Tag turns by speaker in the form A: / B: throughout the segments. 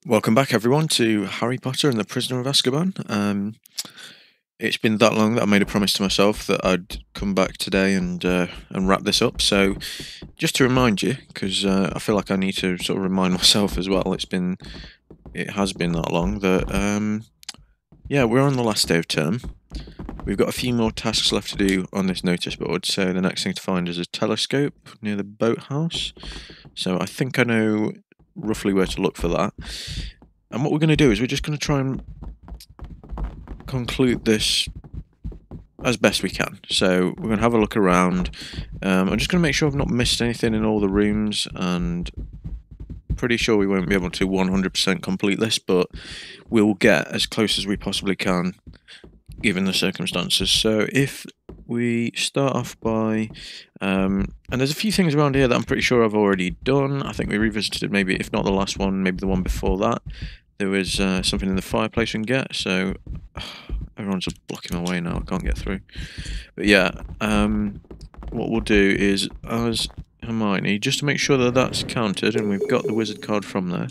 A: Welcome back, everyone, to Harry Potter and the Prisoner of Azkaban. It's been that long that I made a promise to myself that I'd come back today and wrap this up. So, just to remind you, because I feel like I need to sort of remind myself as well. It has been that long that yeah, we're on the last day of term. We've got a few more tasks left to do on this notice board. So the next thing to find is a telescope near the boathouse. So I think I know roughly where to look for that. And what we're going to do is we're just going to try and conclude this as best we can. So we're going to have a look around. I'm just going to make sure I've not missed anything in all the rooms, and pretty sure we won't be able to 100% complete this, but we'll get as close as we possibly can given the circumstances. So if we start off by, and there's a few things around here that I'm pretty sure I've already done. I think we revisited maybe, if not the last one, maybe the one before that. There was something in the fireplace we can get, so everyone's just blocking my way now, I can't get through. But yeah, what we'll do is, as Hermione, just to make sure that that's counted and we've got the wizard card from there,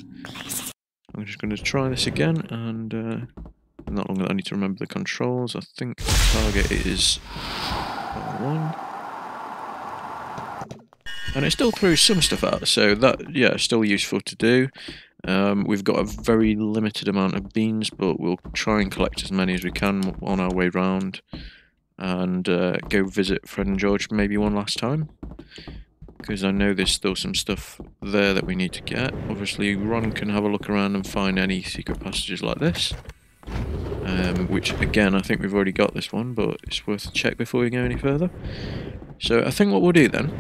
A: I'm just going to try this again, and not long that I need to remember the controls. I think the target is 1. And it still throws some stuff out, so that, yeah, still useful to do. We've got a very limited amount of beans, but we'll try and collect as many as we can on our way round, and go visit Fred and George maybe one last time, because I know there's still some stuff there that we need to get. Obviously Ron can have a look around and find any secret passages like this, which again I think we've already got this one, but it's worth a check before we go any further. So I think what we'll do then,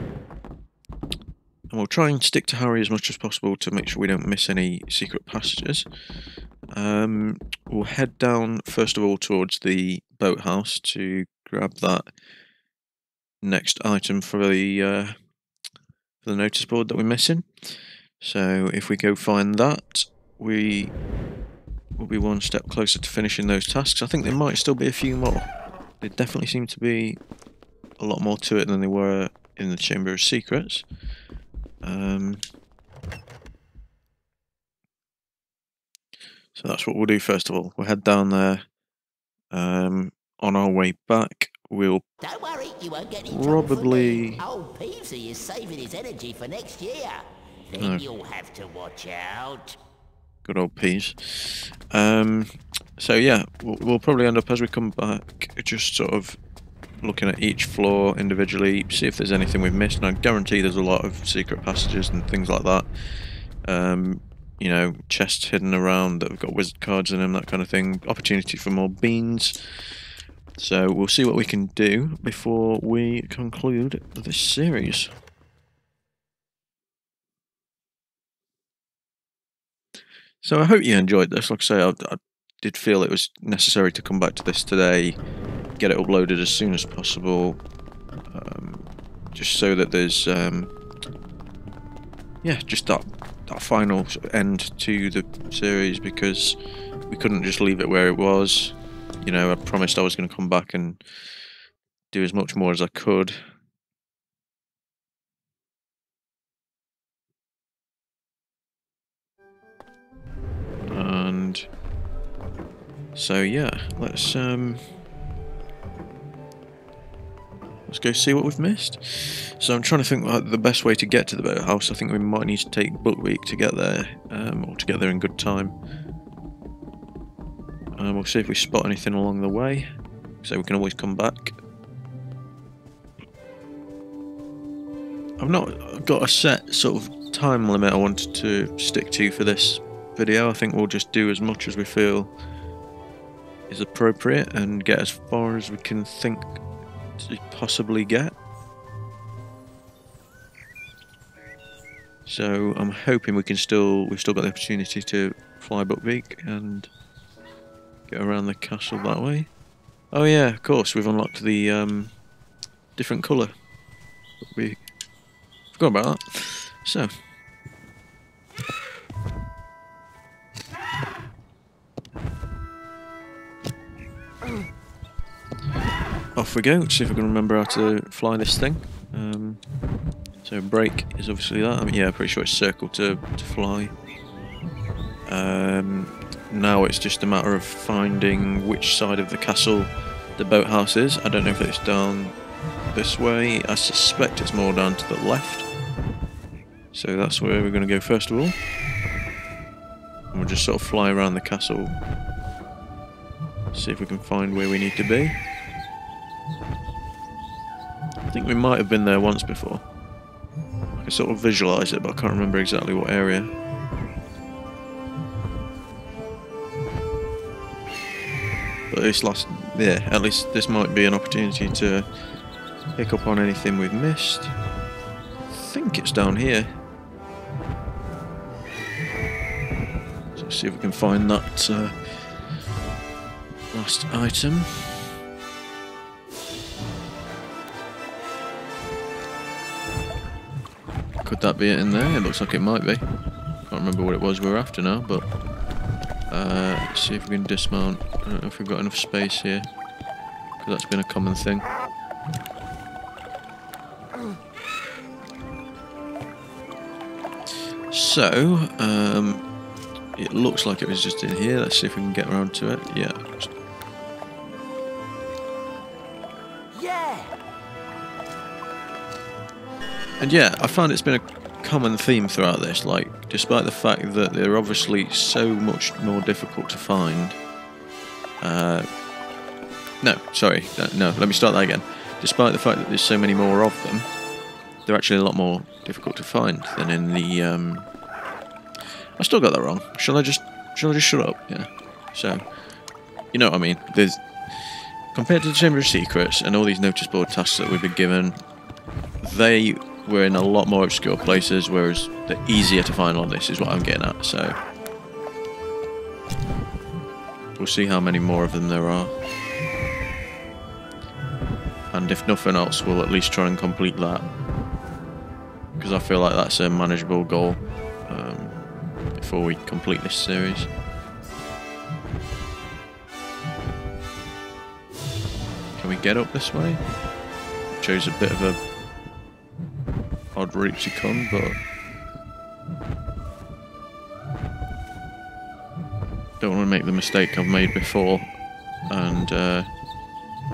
A: and we'll try and stick to Harry as much as possible to make sure we don't miss any secret passages. We'll head down first of all towards the boathouse to grab that next item for the notice board that we're missing. So if we go find that, we will be one step closer to finishing those tasks. I think there might still be a few more. There definitely seem to be a lot more to it than there were in the Chamber of Secrets. So that's what we'll do first of all. We'll head down there. On our way back, we'll
B: Don't worry, you won't get in
A: probably...
B: trouble for me. Old Peevesy is saving his energy for next year. Then you'll have to watch out.
A: Good old peas. So yeah, we'll probably end up, as we come back, just sort of looking at each floor individually, see if there's anything we've missed, and I guarantee there's a lot of secret passages and things like that. You know, chests hidden around that have got wizard cards in them, that kind of thing. Opportunity for more beans. So we'll see what we can do before we conclude this series. So I hope you enjoyed this. Like I say, I did feel it was necessary to come back to this today, get it uploaded as soon as possible, just so that there's yeah, just that final end to the series, because we couldn't just leave it where it was. You know, I promised I was going to come back and do as much more as I could. And so yeah, let's go see what we've missed. So I'm trying to think about the best way to get to the boathouse. I think we might need to take Book Week to get there, or to get there in good time. We'll see if we spot anything along the way, so we can always come back. I've not got a set sort of time limit I wanted to stick to for this video. I think we'll just do as much as we feel is appropriate and get as far as we can think to possibly get. So I'm hoping we've still got the opportunity to fly Book Week and get around the castle that way. Oh yeah, of course, we've unlocked the different colour. We forgot about that. So off we go. Let's see if I can remember how to fly this thing. So break is obviously that. I mean, yeah, pretty sure it's circle to fly. Now it's just a matter of finding which side of the castle the boathouse is. I don't know if it's down this way. I suspect it's more down to the left. So that's where we're going to go first of all. And we'll just sort of fly around the castle. See if we can find where we need to be. I think we might have been there once before. I can sort of visualise it, but I can't remember exactly what area. But at least this might be an opportunity to pick up on anything we've missed. I think it's down here. So let's see if we can find that last item. Could that be it in there? It looks like it might be. Can't remember what it was we were after now, but let's see if we can dismount. I don't know if we've got enough space here, because that's been a common thing. So, it looks like it was just in here. Let's see if we can get around to it. Yeah. And yeah, I found it's been a common theme throughout this, like, despite the fact that they're obviously so much more difficult to find. No, let me start that again. Despite the fact that there's so many more of them, they're actually a lot more difficult to find than in the, I still got that wrong. Shall I just shut up? Yeah. So, you know what I mean. Compared to the Chamber of Secrets and all these notice board tasks that we've been given, they were in a lot more obscure places, whereas they're easier to find on this, is what I'm getting at. So, we'll see how many more of them there are. And if nothing else, we'll at least try and complete that. Because I feel like that's a manageable goal before we complete this series. Can we get up this way? Chose a bit of a odd route to come, but don't want to make the mistake I've made before, and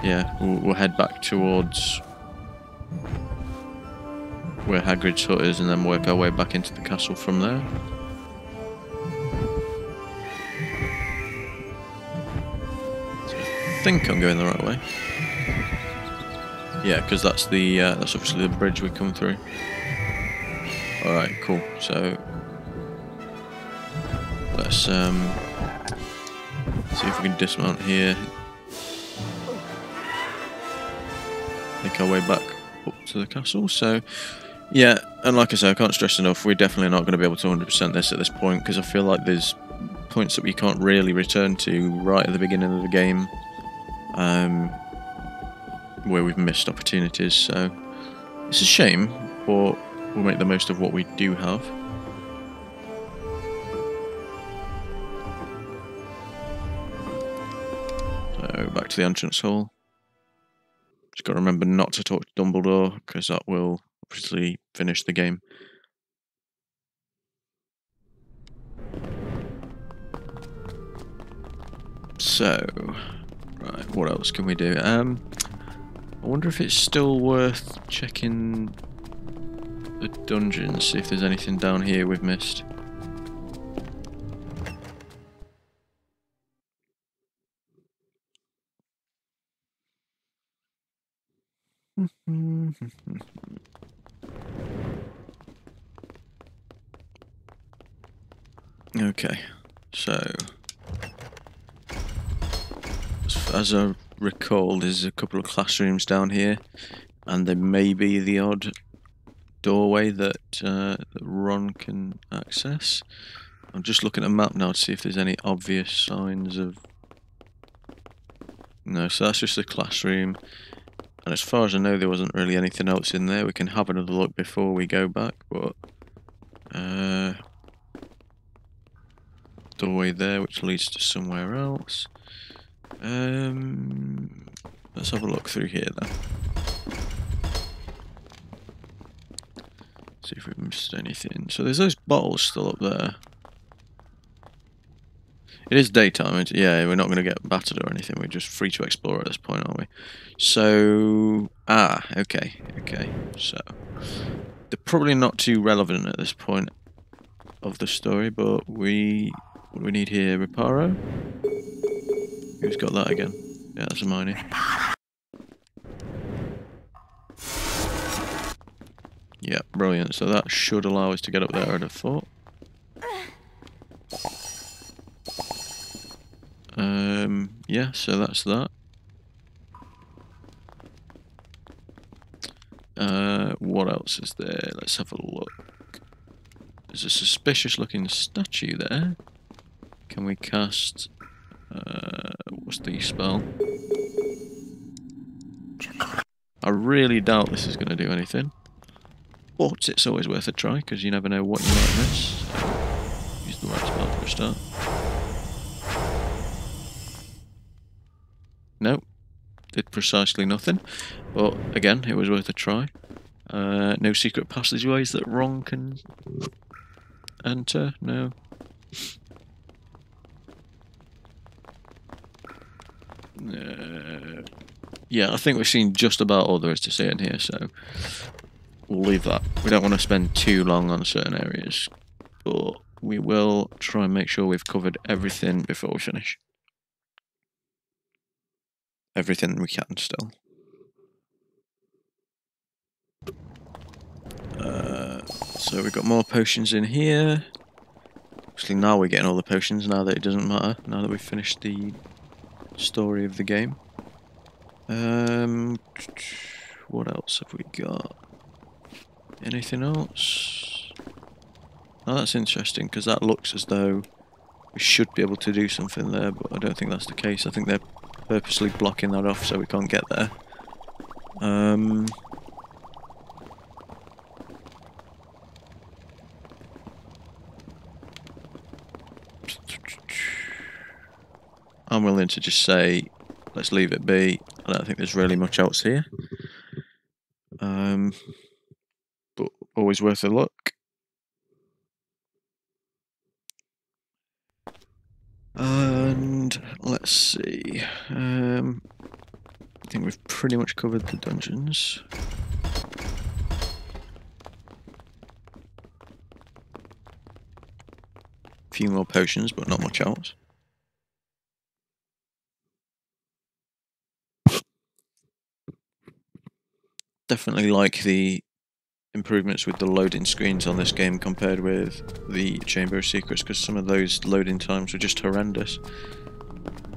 A: yeah, we'll head back towards where Hagrid's hut is and then work our way back into the castle from there. So I think I'm going the right way. Yeah, because that's obviously the bridge we come through. Alright, cool. So let's see if we can dismount here. Make our way back up to the castle. So yeah, and like I say, I can't stress enough, we're definitely not going to be able to 100% this at this point, because I feel like there's points that we can't really return to right at the beginning of the game, where we've missed opportunities. So it's a shame, but we'll make the most of what we do have. So back to the entrance hall. Just got to remember not to talk to Dumbledore, because that will obviously finish the game. So, right, what else can we do? I wonder if it's still worth checking the dungeon, see if there's anything down here we've missed. Okay, so as I recall, there's a couple of classrooms down here, and there may be the odd doorway that, that Ron can access. I'm just looking at a map now to see if there's any obvious signs of... No, so that's just a classroom. And as far as I know, there wasn't really anything else in there. We can have another look before we go back, but... doorway there, which leads to somewhere else. Let's have a look through here then. See if we've missed anything. So there's those bottles still up there. It is daytime. Yeah, we're not going to get battered or anything. We're just free to explore at this point, aren't we? So, okay. So, they're probably not too relevant at this point of the story, but what do we need here? Reparo? Who's got that again? Yeah, that's Hermione. Yeah, brilliant. So that should allow us to get up there, I'd have thought. Yeah, so that's that. What else is there? Let's have a look. There's a suspicious looking statue there. Can we cast... what's the spell? I really doubt this is going to do anything. But it's always worth a try, because you never know what you might miss. So use the right spell for a start. Nope. Did precisely nothing. But again, it was worth a try. No secret passageways that Ron can enter? No. Yeah, I think we've seen just about all there is to see in here, so we'll leave that. We don't want to spend too long on certain areas, but we will try and make sure we've covered everything before we finish. Everything we can still. So we've got more potions in here. Actually, now we're getting all the potions, now that it doesn't matter, now that we've finished the story of the game. What else have we got? Anything else? Oh, that's interesting, because that looks as though we should be able to do something there, but I don't think that's the case. I think they're purposely blocking that off so we can't get there. I'm willing to just say, let's leave it be. I don't think there's really much else here. But always worth a look. And let's see. I think we've pretty much covered the dungeons. A few more potions, but not much else. Definitely like the improvements with the loading screens on this game compared with the Chamber of Secrets, because some of those loading times were just horrendous.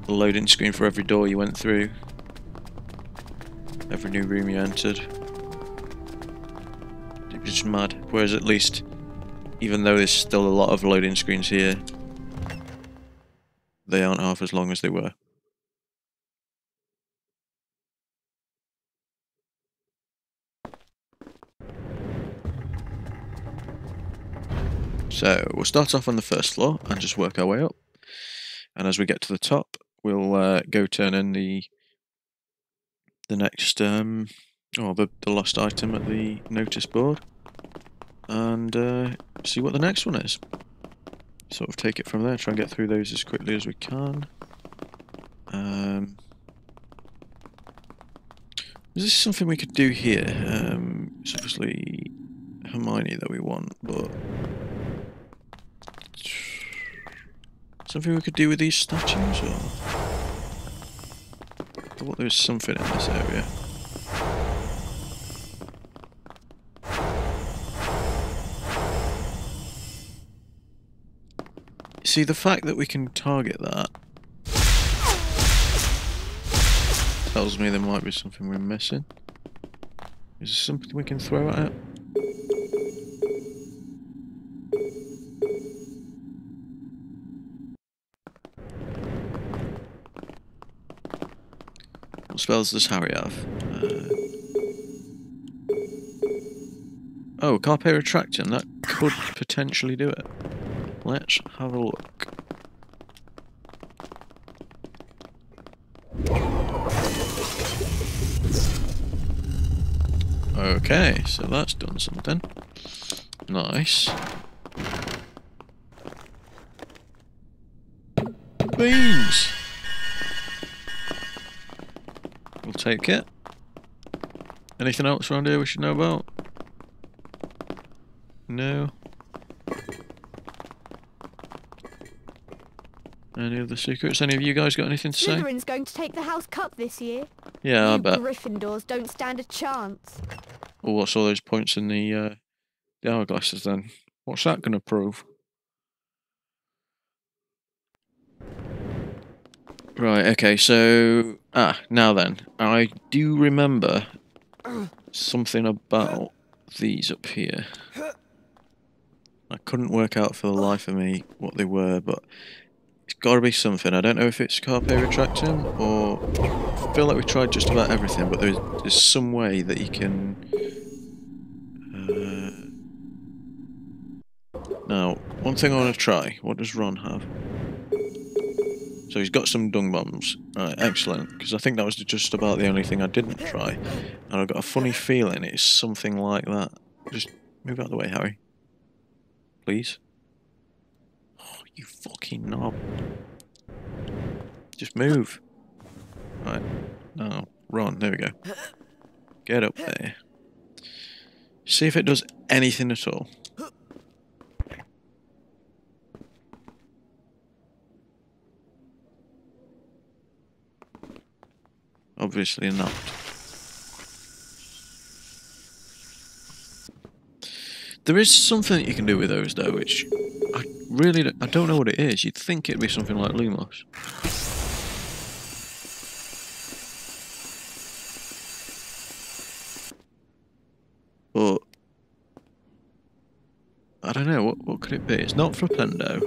A: The loading screen for every door you went through, every new room you entered, it was just mad. Whereas at least, even though there's still a lot of loading screens here, they aren't half as long as they were. So we'll start off on the first floor and just work our way up. And as we get to the top, we'll go turn in the next the lost item at the notice board, and see what the next one is. Sort of take it from there. Try and get through those as quickly as we can. Is this something we could do here? It's obviously Hermione that we want, but something we could do with these statues, or I thought there was something in this area. See, the fact that we can target that tells me there might be something we're missing. Is there something we can throw at it? What spells does Harry have? Oh, Carpe Retractum, that could potentially do it. Let's have a look. Okay, so that's done something. Nice. Beans! We'll take it. Anything else around here we should know about? No. Any other secrets? Any of you guys got anything to say?
C: Slytherin's going to take the House Cup this year.
A: Yeah, I bet.
C: Gryffindors don't stand a chance.
A: Oh, what's all those points in the hourglasses then? What's that going to prove? Right, okay, so... now then. I do remember something about these up here. I couldn't work out for the life of me what they were, but it's got to be something. I don't know if it's carpe retractum, or... I feel like we tried just about everything, but there's some way that you can... Now, one thing I want to try. What does Ron have? So he's got some dung bombs. Right, excellent. Because I think that was just about the only thing I didn't try. And I've got a funny feeling it's something like that. Just move out of the way, Harry. Please. Oh, you fucking knob. Just move. Right. No. Ron, there we go. Get up there. See if it does anything at all. Obviously not. There is something that you can do with those though, which I don't know what it is. You'd think it'd be something like Lumos. But I don't know, what could it be? It's not Flipendo.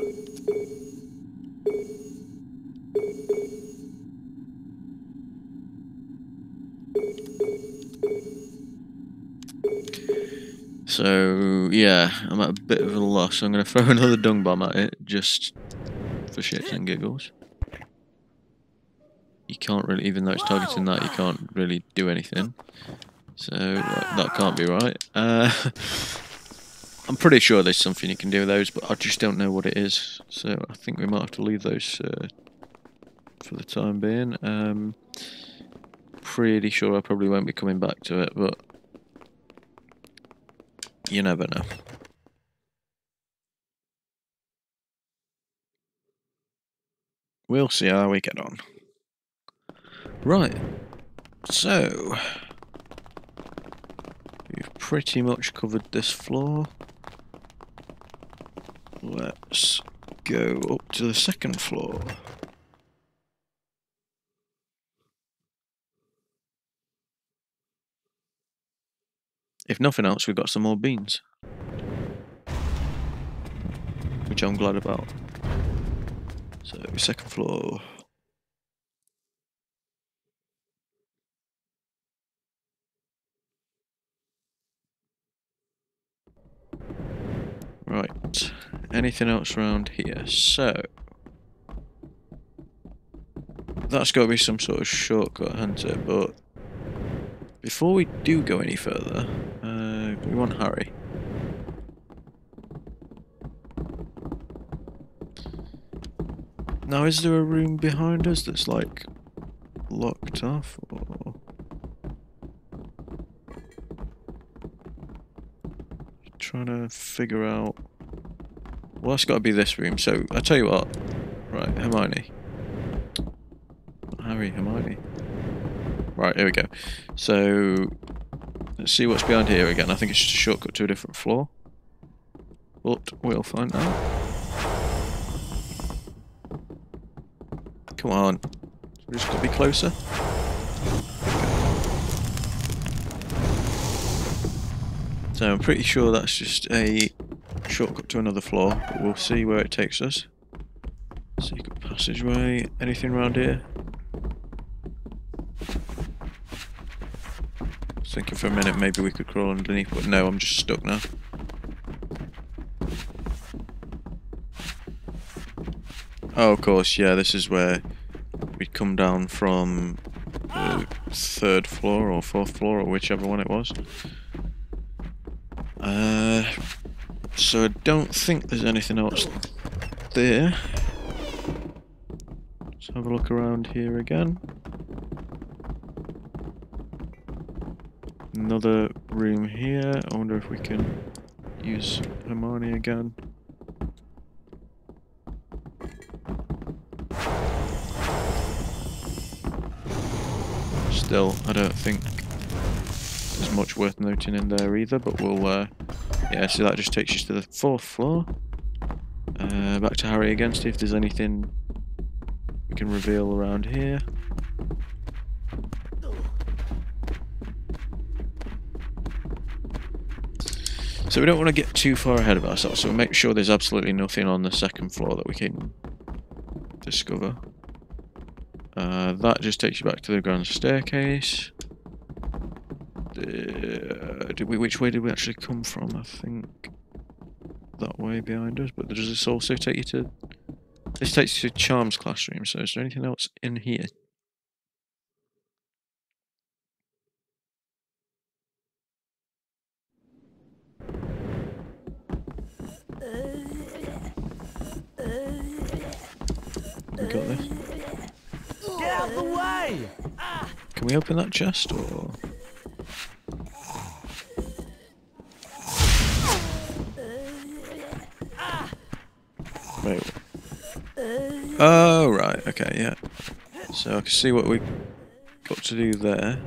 A: So, yeah, I'm at a bit of a loss. I'm going to throw another dung bomb at it, just for shits and giggles. You can't really, even though it's targeting that, you can't really do anything. So, that can't be right. I'm pretty sure there's something you can do with those, but I just don't know what it is. So, I think we might have to leave those for the time being. Pretty sure I probably won't be coming back to it, but you never know. We'll see how we get on. Right, so we've pretty much covered this floor. Let's go up to the second floor. If nothing else, we've got some more beans, which I'm glad about. So, second floor. Right, anything else around here? So, that's got to be some sort of shortcut, hasn't it? But before we do go any further, we want Harry. Now, is there a room behind us that's like locked off, or trying to figure out? Well, that's got to be this room. So I tell you what, right, Hermione, Harry, Hermione. Right, here we go. So let's see what's behind here again. I think it's just a shortcut to a different floor, but we'll find out. Come on, we just got to be closer. So I'm pretty sure that's just a shortcut to another floor, but we'll see where it takes us. Secret passageway, anything around here? I was thinking for a minute maybe we could crawl underneath, but no, I'm just stuck now. Oh, of course, yeah, this is where we'd come down from the third floor or fourth floor, or whichever one it was. So I don't think there's anything else there. Let's have a look around here again. Another room here. I wonder if we can use Hermione again. Still, I don't think there's much worth noting in there either, but we'll, yeah, so that just takes us to the 4th floor. Back to Harry again, see if there's anything we can reveal around here. So we don't want to get too far ahead of ourselves, so we'll make sure there's absolutely nothing on the 2nd floor that we can discover. That just takes you back to the grand staircase. Which way did we actually come from? I think that way behind us, but does this also take you to... This takes you to Charm's classroom, so is there anything else in here? We got this.
D: Get out of the way!
A: Can we open that chest, or...? Wait. Oh, right, okay, yeah. So I can see what we got to do there.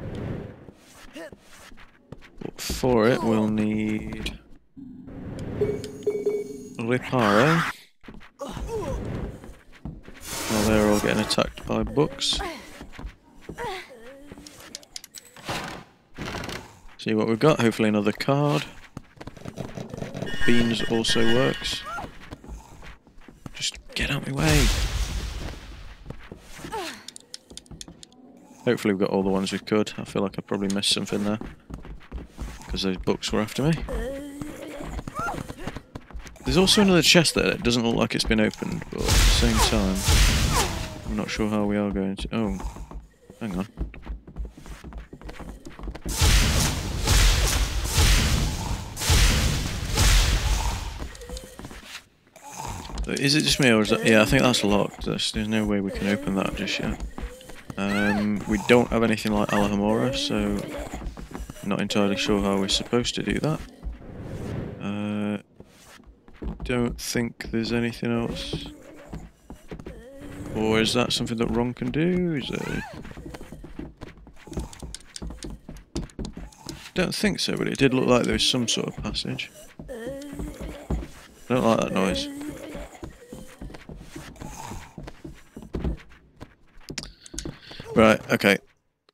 A: But for it, we'll need... Reparo. While they're all getting attacked by books. See what we've got, hopefully another card. Beans also works. Just get out of my way. Hopefully we've got all the ones we could. I feel like I probably missed something there. Because those books were after me. There's also another chest there that doesn't look like it's been opened, but at the same time, I'm not sure how we are going to... Oh, hang on. Is it just me, or is that... Yeah, I think that's locked. There's no way we can open that just yet. We don't have anything like Alhambra, so I'm not entirely sure how we're supposed to do that. Don't think there's anything else. Or is that something that Ron can do? Is it... Don't think so, but it did look like there was some sort of passage. I don't like that noise. Right, okay.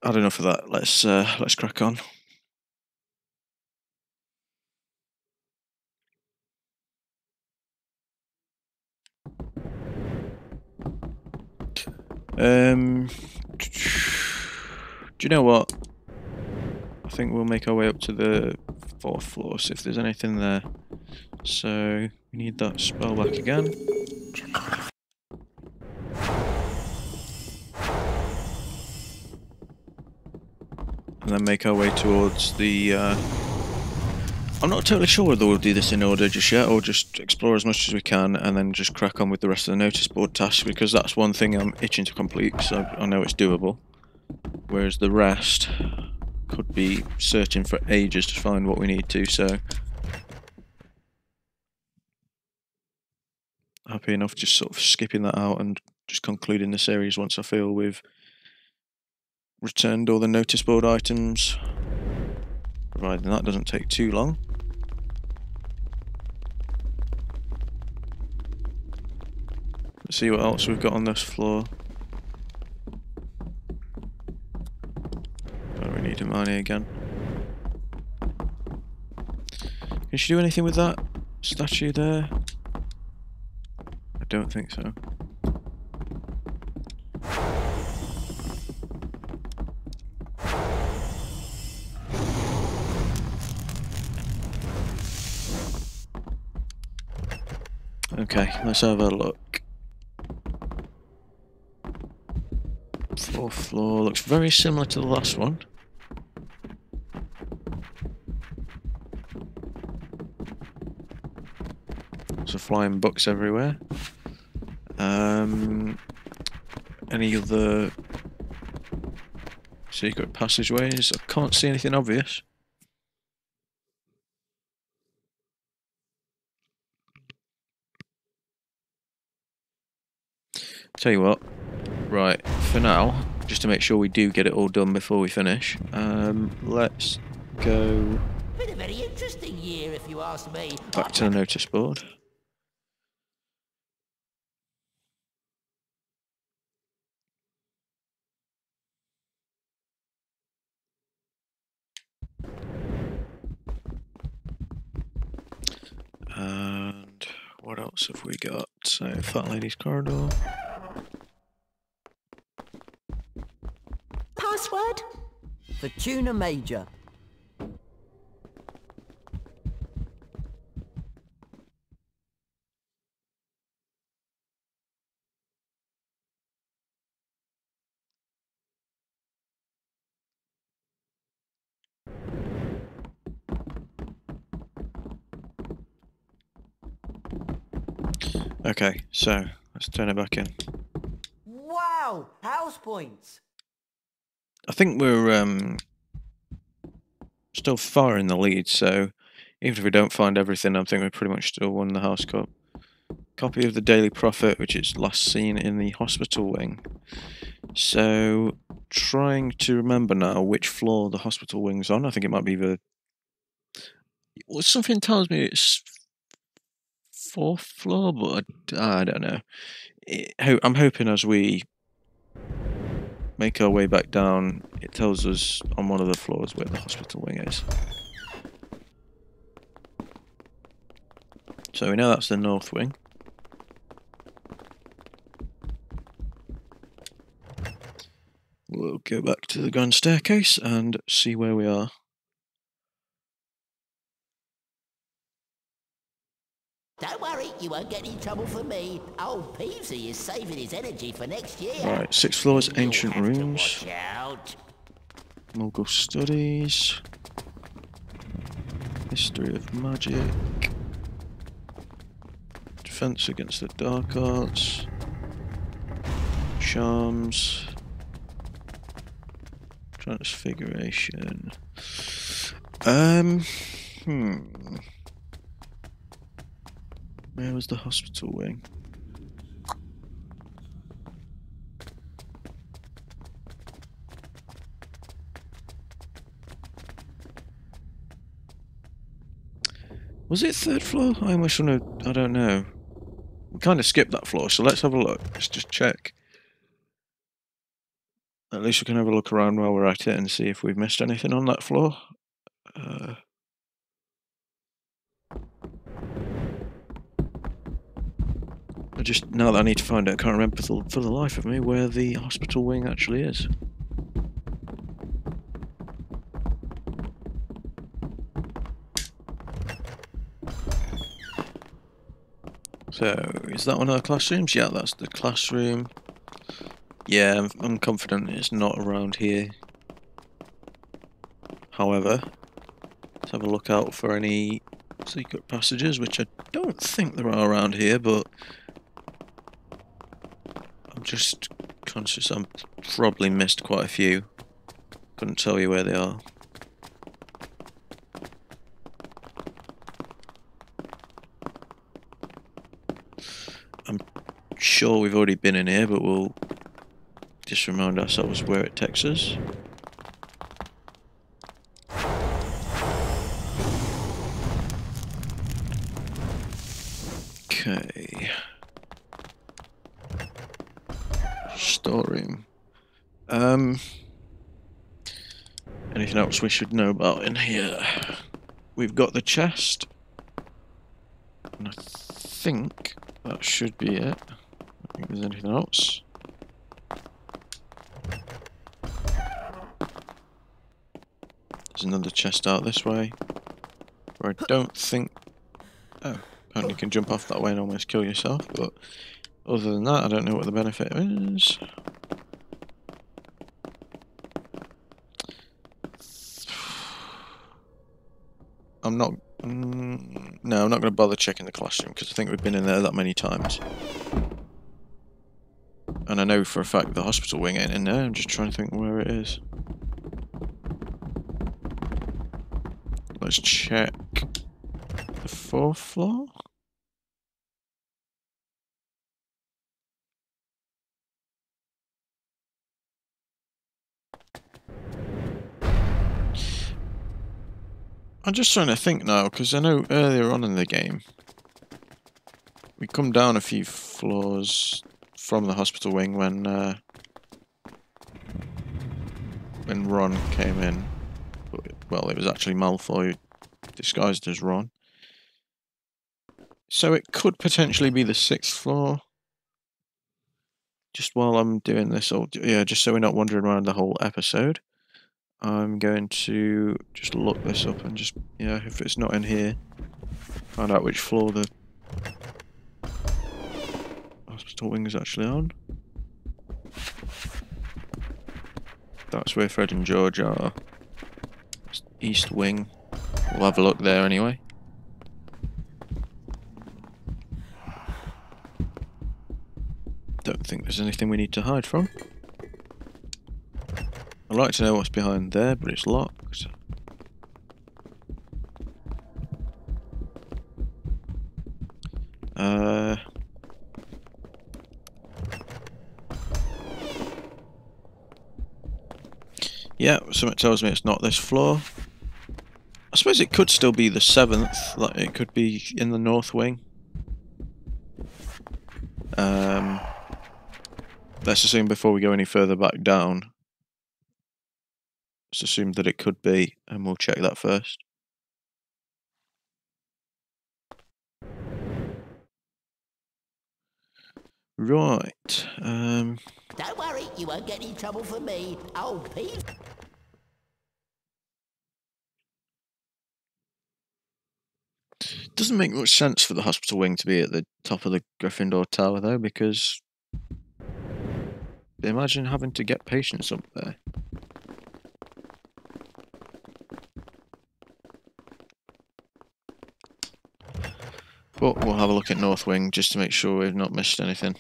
A: Had enough of that. Let's crack on. Do you know what? I think we'll make our way up to the 4th floor, see if there's anything there. So, we need that spell back again. And then make our way towards the... I'm not totally sure whether we'll do this in order just yet, or just explore as much as we can, and then just crack on with the rest of the notice board tasks, because that's one thing I'm itching to complete, because I know it's doable. Whereas the rest could be searching for ages to find what we need to, so... Happy enough just sort of skipping that out and just concluding the series once I feel we've returned all the notice board items, providing that doesn't take too long. Let's see what else we've got on this floor. Oh, we need Hermione again. Can she do anything with that statue there? I don't think so. Okay, let's have a look. 4th floor looks very similar to the last one. Lots of flying books everywhere. any other secret passageways? I can't see anything obvious. Tell you what, right, for now, just to make sure we do get it all done before we finish, let's go
B: Been a very interesting year, if you ask me.
A: back to the notice board. And what else have we got? So, Fat Lady's Corridor.
E: Password? For Tuna Major.
A: Okay, so let's turn it back in.
E: Wow! House points!
A: I think we're still far in the lead, so even if we don't find everything, I think we pretty much still won the House Cup. Copy of the Daily Prophet, which is last seen in the hospital wing. So, trying to remember now which floor the hospital wing's on. I think it might be the... Well, something tells me it's 4th floor, but I don't know. I'm hoping as we make our way back down, it tells us on one of the floors where the hospital wing is. So we know that's the north wing. We'll go back to the grand staircase and see where we are.
B: Don't worry, you won't get any trouble from me. Old Peasy is saving his energy for next year.
A: Right, 6th floor is
B: Then you'll
A: ancient
B: have to
A: rooms.
B: watch out.
A: Mogul studies. History of magic. Defense against the dark arts. Charms. Transfiguration. Where was the hospital wing? Was it 3rd floor? I almost want to... I don't know. We kind of skipped that floor, so let's have a look. Let's just check. At least we can have a look around while we're at it and see if we've missed anything on that floor. Now that I need to find out, I can't remember for the life of me where the hospital wing actually is. So, is that one of the classrooms? Yeah, that's the classroom. Yeah, I'm confident it's not around here. However, let's have a look out for any secret passages, which I don't think there are around here, but I'm just conscious I've probably missed quite a few. Couldn't tell you where they are. I'm sure we've already been in here, but we'll just remind ourselves where it takes us. Okay. Storeroom. Anything else we should know about in here? We've got the chest. And I think that should be it. I don't think there's anything else. There's another chest out this way. Where I don't think... Oh, apparently you can jump off that way and almost kill yourself, but other than that, I don't know what the benefit is. I'm not... no, I'm not going to bother checking the classroom, because I think we've been in there that many times. And I know for a fact the hospital wing ain't in there. I'm just trying to think where it is. Let's check the 4th floor. I'm just trying to think now, because I know earlier on in the game we come down a few floors from the hospital wing when Ron came in. Well, it was actually Malfoy disguised as Ron. So it could potentially be the 6th floor. Just while I'm doing this, just so we're not wandering around the whole episode, I'm going to just look this up and just, if it's not in here, find out which floor the hospital wing is actually on. That's where Fred and George are. East wing. We'll have a look there anyway. Don't think there's anything we need to hide from. I'd like to know what's behind there, but it's locked. Yeah, something tells me it's not this floor. I suppose it could still be the 7th, like it could be in the north wing. Let's assume before we go any further back down, let's assume that it could be, and we'll check that first. Right.
B: Don't worry, you won't get any trouble from me. Oh, Pete.
A: Doesn't make much sense for the hospital wing to be at the top of the Gryffindor Tower, though, because imagine having to get patients up there. But we'll have a look at North Wing just to make sure we've not missed anything.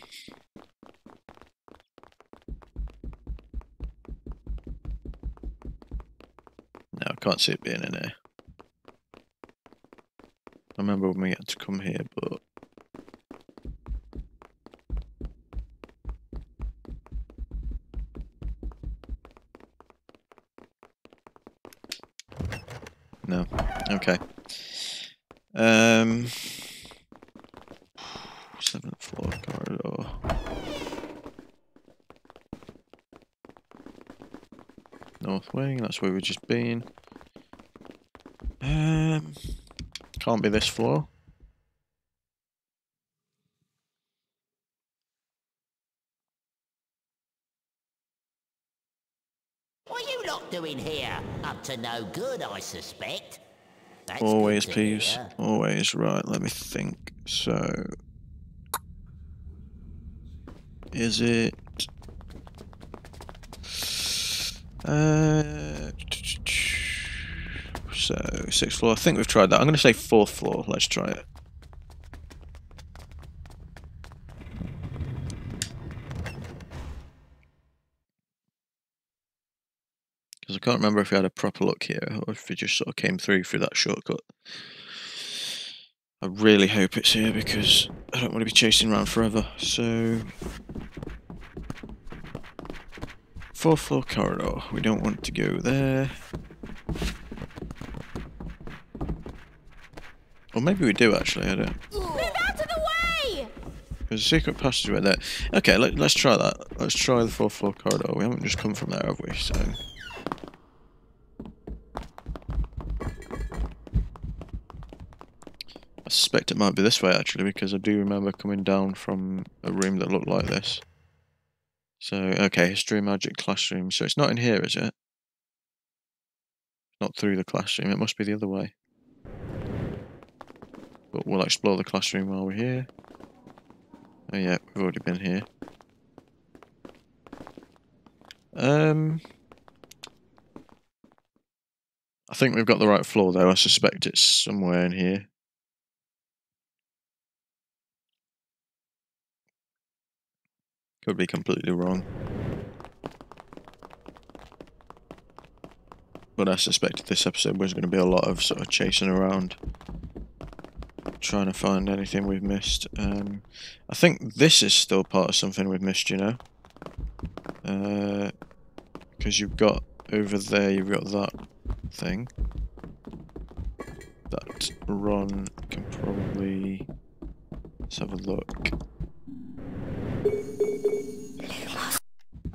A: No, I can't see it being in here. I remember when we had to come here, but... No. Okay. 7th floor corridor. North Wing, that's where we've just been. Can't be this floor.
B: What are you lot doing here? Up to no good, I suspect. That's
A: Always,
B: good to
A: Peeves.
B: hear.
A: Always. Right, let me think. So... is it... so, 6th floor. I think we've tried that. I'm going to say 4th floor. Let's try it. Because I can't remember if we had a proper look here or if we just sort of came through that shortcut. I really hope it's here because I don't want to be chasing around forever. So, 4th floor corridor. We don't want to go there. Or maybe we do actually, I don't.
C: Move out of the way!
A: There's a secret passageway there. Okay, let's try that. Let's try the 4th floor corridor. We haven't just come from there, have we? So... I suspect it might be this way actually, because I do remember coming down from a room that looked like this. So, okay, history, magic, classroom. So it's not in here, is it? Not through the classroom. It must be the other way. But we'll explore the classroom while we're here. Oh yeah, we've already been here. I think we've got the right floor though. I suspect it's somewhere in here. Could be completely wrong. But I suspected this episode was going to be a lot of sort of chasing around, trying to find anything we've missed. I think this is still part of something we've missed, you know? Because you've got over there, you've got that thing. That Ron can probably... Let's have a look.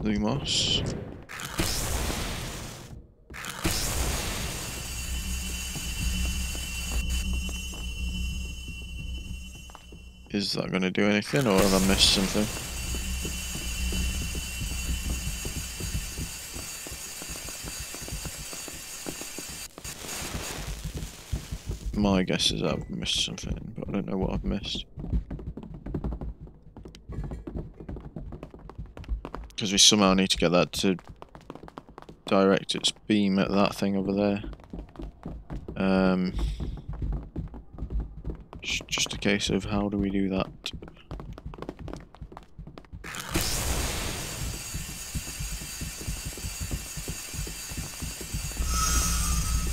A: Lumos. Is that going to do anything, or have I missed something? My guess is I've missed something, but I don't know what I've missed. Because we somehow need to get that to direct its beam at that thing over there. Just a case of how do we do that?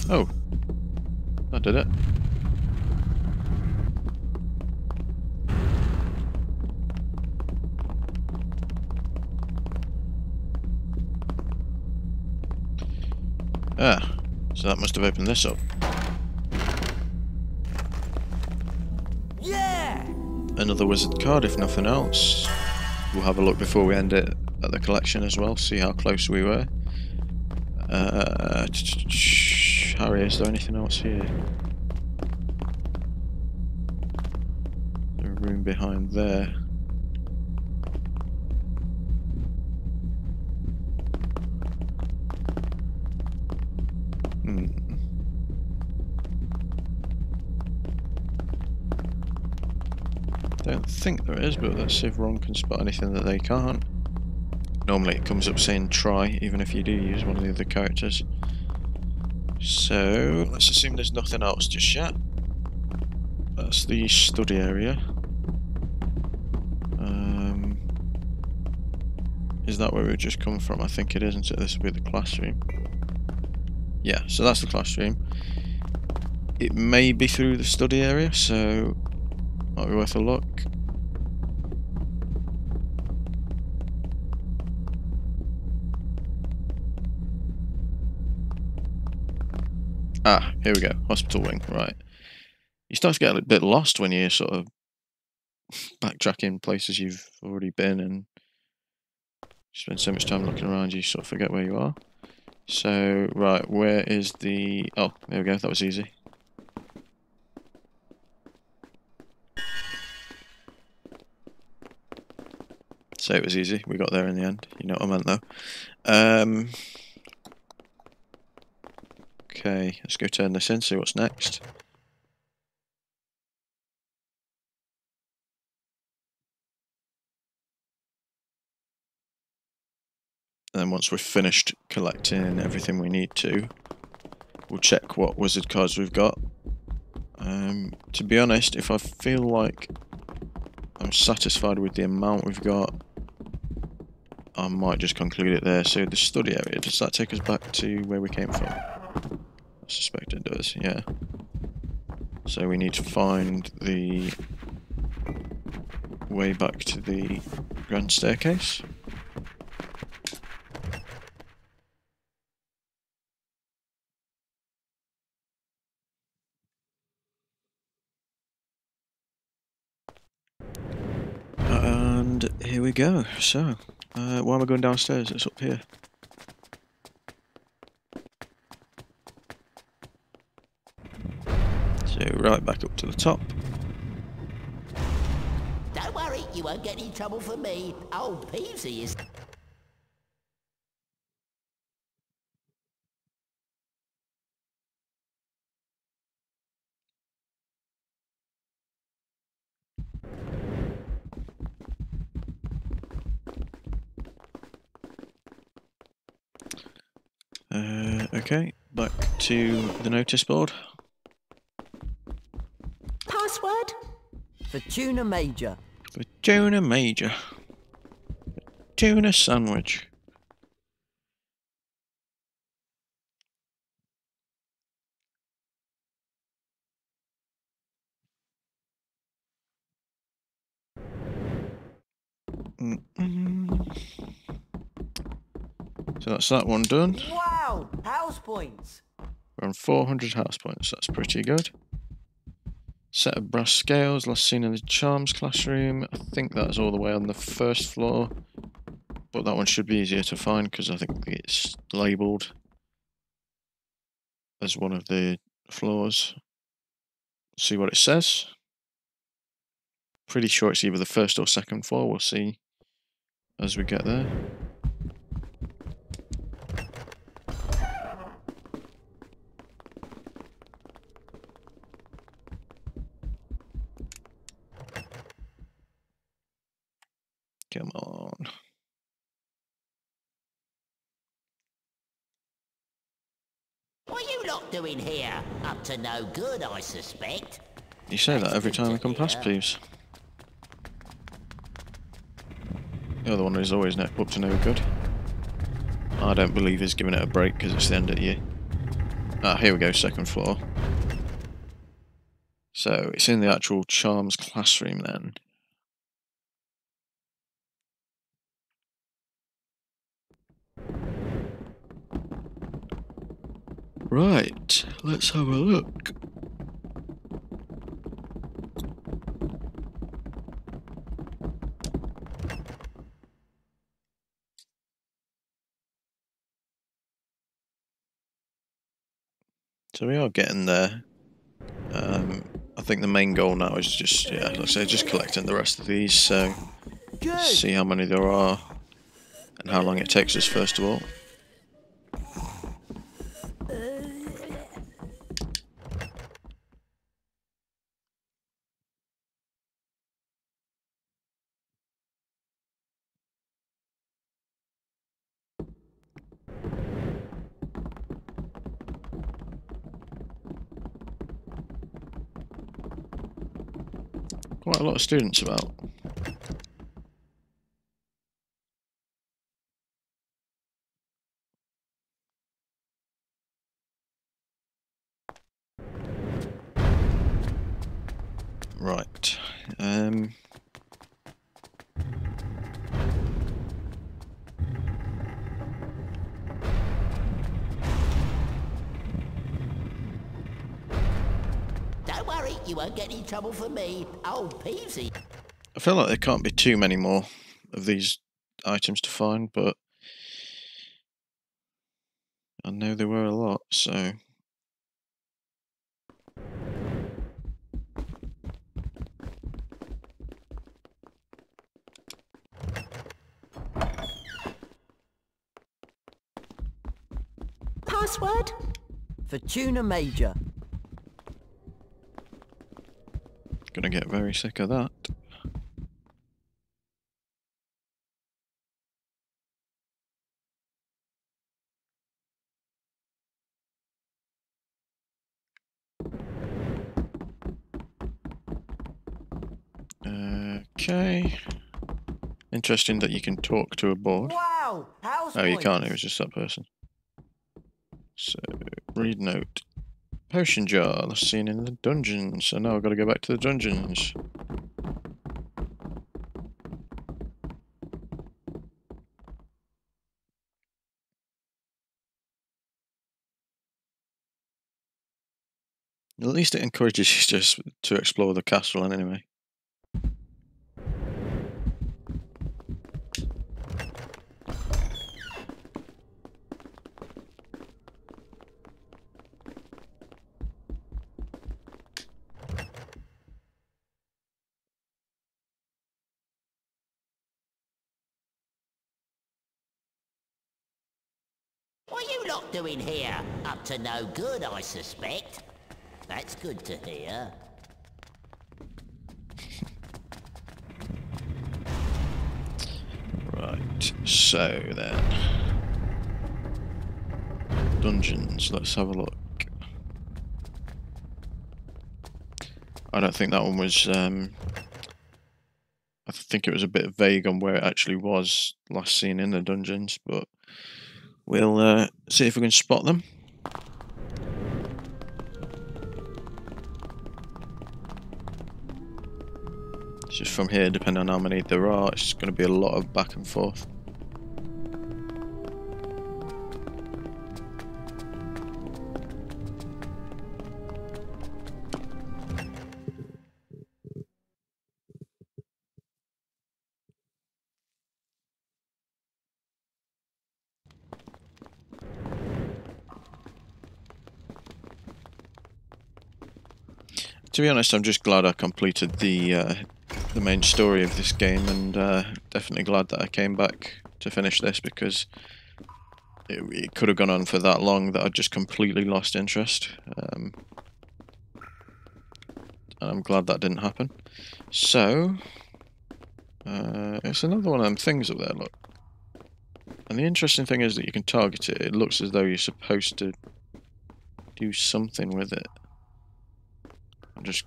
A: Oh, that did it. Ah, so that must have opened this up.
E: Yeah!
A: Another wizard card, if nothing else. We'll have a look before we end it at the collection as well, see how close we were. Harry, is there anything else here? The room behind there. Don't think there is, but let's see if Ron can spot anything that they can't. Normally it comes up saying try, even if you do use one of the other characters. So, let's assume there's nothing else just yet. That's the study area. Is that where we've just come from? I think it is, isn't it? This will be the classroom. Yeah, so that's the classroom. It may be through the study area, so might be worth a look. Ah, here we go. Hospital wing, right. You start to get a bit lost when you're sort of backtracking places you've already been and spend so much time looking around you sort of forget where you are. So, right, where is the... Oh, there we go, that was easy. So it was easy, we got there in the end. You know what I meant though. Okay, let's go turn this in, see what's next. And then once we've finished collecting everything we need to, we'll check what wizard cards we've got. To be honest, if I feel like I'm satisfied with the amount we've got, I might just conclude it there. So the study area, does that take us back to where we came from? I suspect it does, yeah. So we need to find the way back to the grand staircase. And here we go. So, why am I going downstairs? It's up here. So, right back up to the top.
B: Don't worry, you won't get any trouble from me. Old Peasy is...
A: Okay, back to the notice board.
C: Password?
E: For Tuna Major.
A: For Jonah Major. tuna sandwich. So that's that one done.
E: Wow, house points.
A: We're on 400 house points. That's pretty good. Set of brass scales, last seen in the charms classroom. I think that's all the way on the first floor. But that one should be easier to find because I think it's labelled as one of the floors. See what it says. Pretty sure it's either the first or second floor. We'll see as we get there. Come on.
B: What are you lot doing here? Up to no good, I suspect.
A: You say that every time we come past Peeves. The other one is always up to no good. I don't believe he's giving it a break because it's the end of the year. Ah, here we go, second floor. So, it's in the actual charms classroom then. Right, let's have a look. So we are getting there. I think the main goal now is just, yeah, like I say, just collecting the rest of these, so see how many there are and how long it takes us first of all. Quite a lot of students about. Right.
B: Don't worry, you won't get any trouble from me. Old Peevesy.
A: I feel like there can't be too many more of these items to find, but I know there were a lot, so...
C: Password?
E: For tuna major.
A: Gonna get very sick of that. Okay. Interesting that you can talk to a board.
E: Wow, house
A: Oh, you
E: points.
A: can't, it was just that person. So, read note. Potion jar, last seen in the dungeons. So now I've got to go back to the dungeons. At least it encourages you just to explore the castle anyway.
B: What are you lot doing here? Up to no good, I suspect. That's good to hear.
A: Right, so then. Dungeons, let's have a look. I don't think that one was, I think it was a bit vague on where it actually was last seen in the dungeons, but we'll see if we can spot them. It's just from here, depending on how many there are, it's going to be a lot of back and forth. To be honest, I'm just glad I completed the main story of this game, and definitely glad that I came back to finish this, because it could have gone on for that long that I'd just completely lost interest. And I'm glad that didn't happen. So, it's another one of them things up there, look. And the interesting thing is that you can target it. It looks as though you're supposed to do something with it. I'm just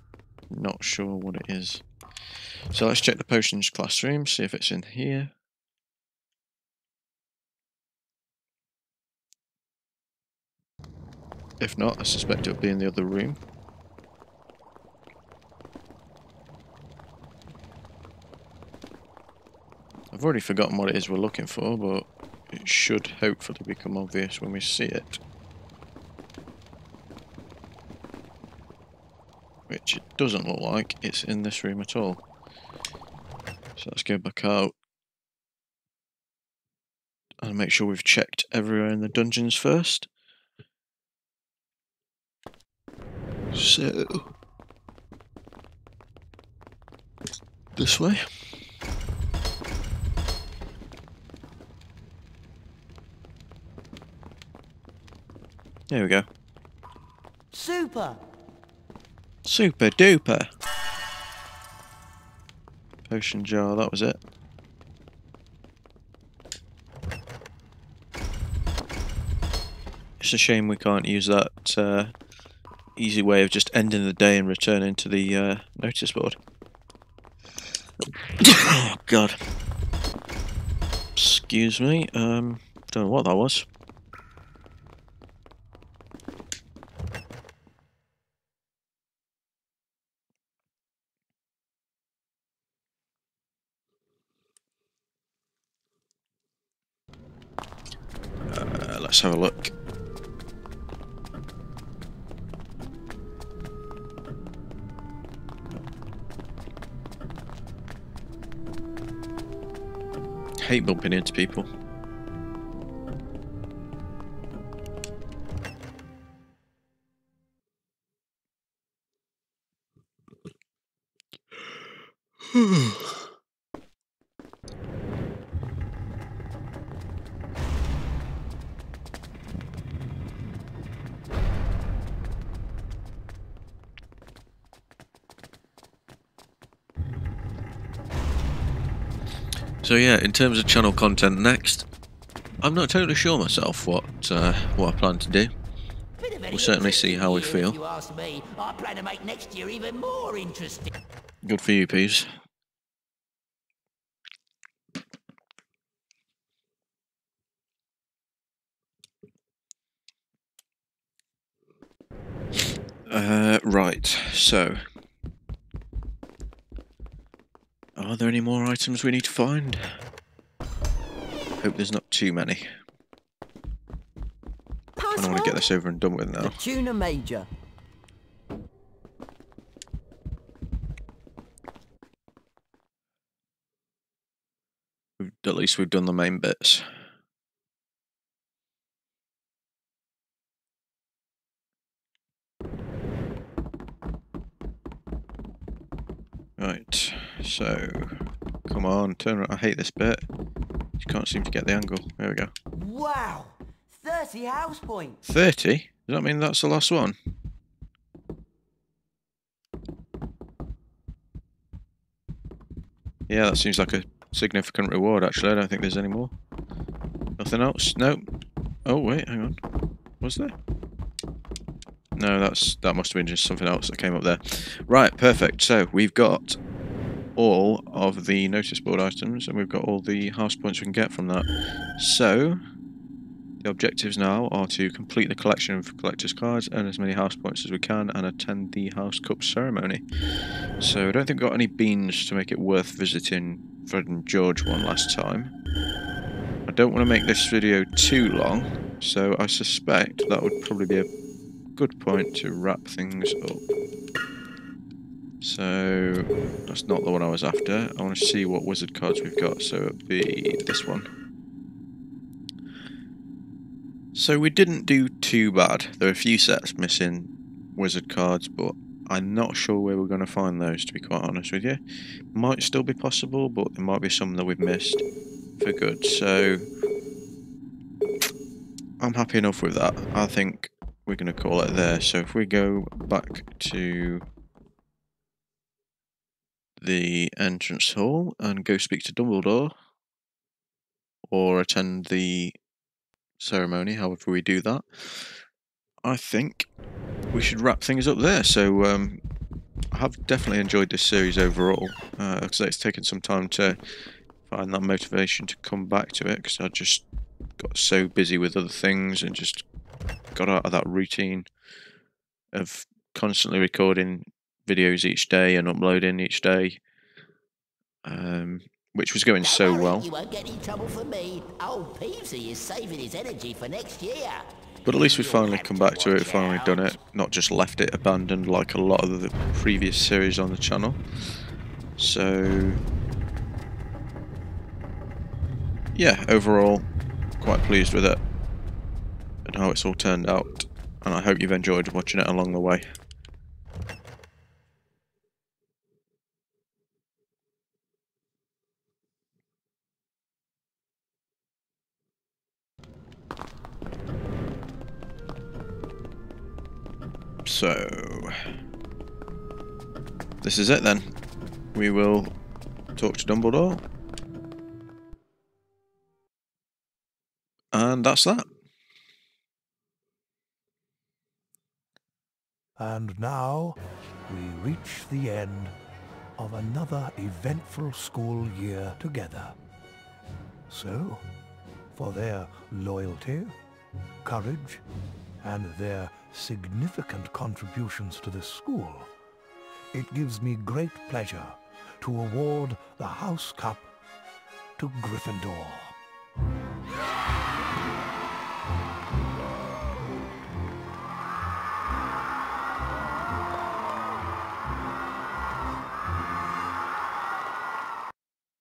A: not sure what it is. So let's check the potions classroom, see if it's in here. If not, I suspect it'll be in the other room. I've already forgotten what it is we're looking for, but it should hopefully become obvious when we see it. Which it doesn't look like it's in this room at all. So let's go back out and make sure we've checked everywhere in the dungeons first. So, this way. There we go.
E: Super!
A: Super duper! Potion jar, that was it. It's a shame we can't use that easy way of just ending the day and returning to the notice board. Oh god. Excuse me, don't know what that was. Let's have a look. Hate bumping into people. So yeah, in terms of channel content next, I'm not totally sure myself what I plan to do. We'll certainly see how we feel.
B: If you ask me, I plan to make next year even more interesting.
A: Good for you, Peas. Right, so are there any more items we need to find? Hope there's not too many. I don't want to get this over and done with now.
E: The Tuna Major.
A: At least we've done the main bits. Right, so come on, turn around. I hate this bit. You can't seem to get the angle. There we go.
E: Wow! 30 house points!
A: 30? Does that mean that's the last one? Yeah, that seems like a significant reward, actually. I don't think there's any more. Nothing else? No. Oh, wait, hang on. Was there? No, that must have been just something else that came up there. Right, perfect. So, we've got all of the notice board items, and we've got all the house points we can get from that. So the objectives now are to complete the collection of collector's cards, earn as many house points as we can, and attend the House Cup ceremony. So I don't think we've got any beans to make it worth visiting Fred and George one last time. I don't want to make this video too long, so I suspect that would probably be a good point to wrap things up. So that's not the one I was after. I want to see what wizard cards we've got, so it'll be this one. So we didn't do too bad. There are a few sets missing wizard cards, but I'm not sure where we're going to find those, to be quite honest with you. Might still be possible, but there might be some that we've missed for good. So I'm happy enough with that. I think we're going to call it there. So if we go back to the entrance hall and go speak to Dumbledore, or attend the ceremony, however we do that, I think we should wrap things up there. So I have definitely enjoyed this series overall. Like I say, it's taken some time to find that motivation to come back to it, because I just got so busy with other things and just got out of that routine of constantly recording videos each day and uploading each day, which was going so
B: Don't worry,
A: well.
B: You won't get in trouble for me. Old Peevesy is saving his energy for next year.
A: But at least we've finally come back to it, finally done it, not just left it abandoned like a lot of the previous series on the channel. So yeah, overall quite pleased with it and how it's all turned out, and I hope you've enjoyed watching it along the way. So this is it then. We will talk to Dumbledore, and that's that.
F: And now we reach the end of another eventful school year together. So, for their loyalty, courage, and their significant contributions to the school, it gives me great pleasure to award the House Cup to Gryffindor.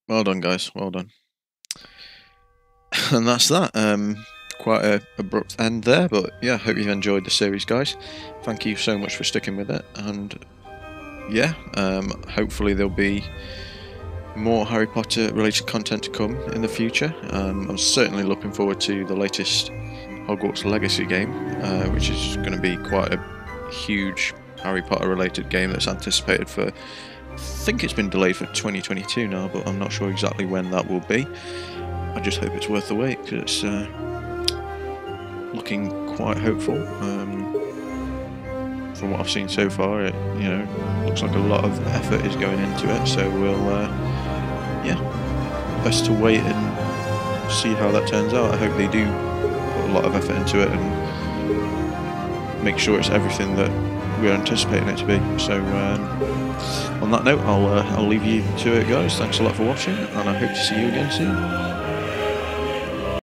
A: Well done, guys. Well done. And that's that. Quite a abrupt end there, but yeah, hope you've enjoyed the series, guys. Thank you so much for sticking with it, and yeah, hopefully there'll be more Harry Potter related content to come in the future. I'm certainly looking forward to the latest Hogwarts Legacy game, which is going to be quite a huge Harry Potter related game that's anticipated for, I think it's been delayed for 2022 now, but I'm not sure exactly when that will be. I just hope it's worth the wait, because it's looking quite hopeful. From what I've seen so far, it looks like a lot of effort is going into it. So we'll, yeah, best to wait and see how that turns out. I hope they do put a lot of effort into it and make sure it's everything that we're anticipating it to be. So on that note, I'll leave you to it, guys. Thanks a lot for watching, and I hope to see you again soon.